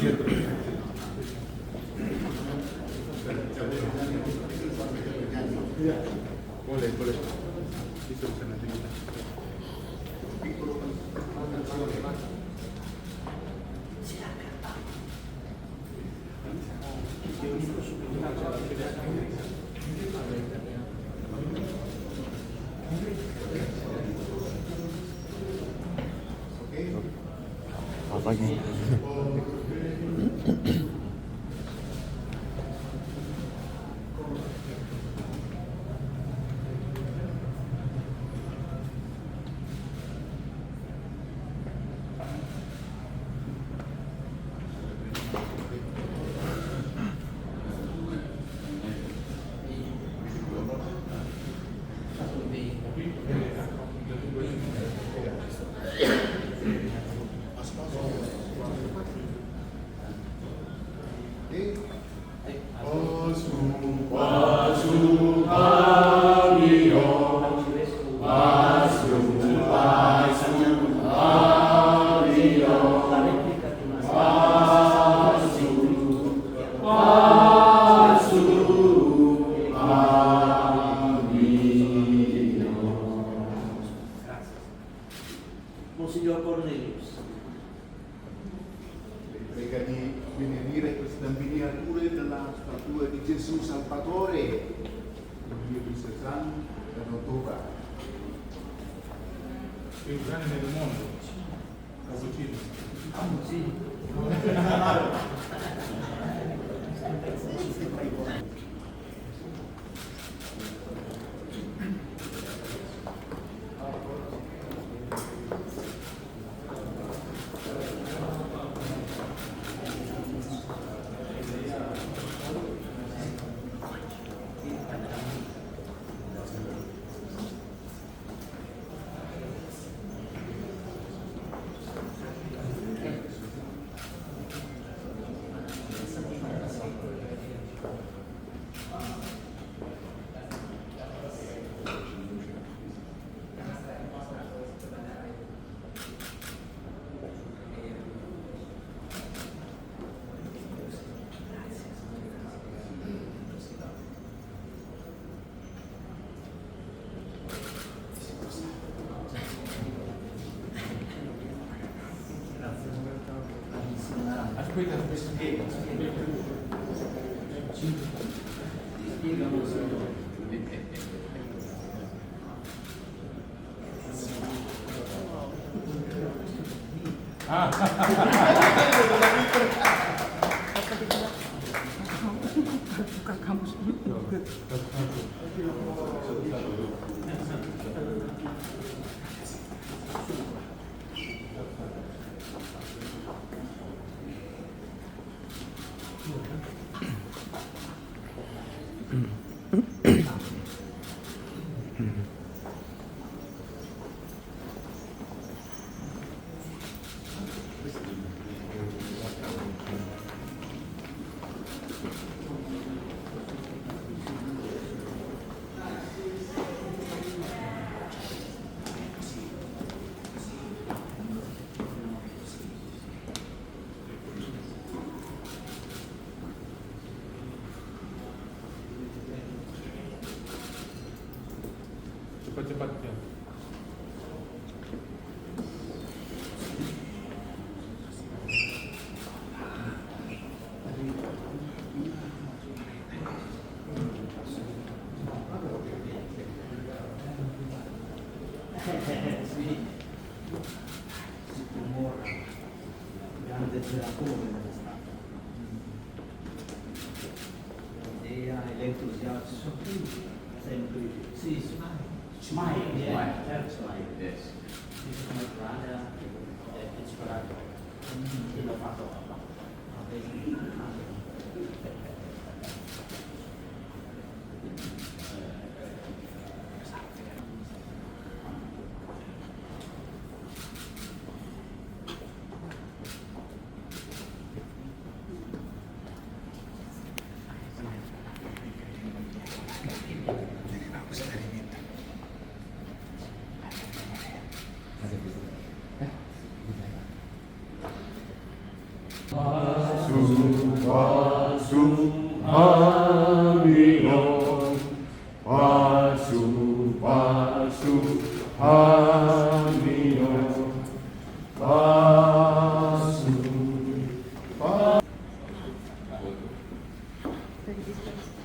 Iya, boleh, boleh. Itu bisa nanti kita. Selamat pagi. Monsignor Cornelius. Prega di benedire questa miniatura della statua di Gesù Salvatore, il Dio di Cesano e Notova. Più grande nel mondo, cappuccino. Sì. Aspetta, spiega. Bukan kamu sendiri. Cepat-cepat ya. Sì. Si tumore. Grande gelatore è stato. L'idea e l'entusiasmo. Sempre. Sì, smile. Yeah, certo. Smile, yes. Come Prada è ispirato. E l'ho fatto. Ada Very distance.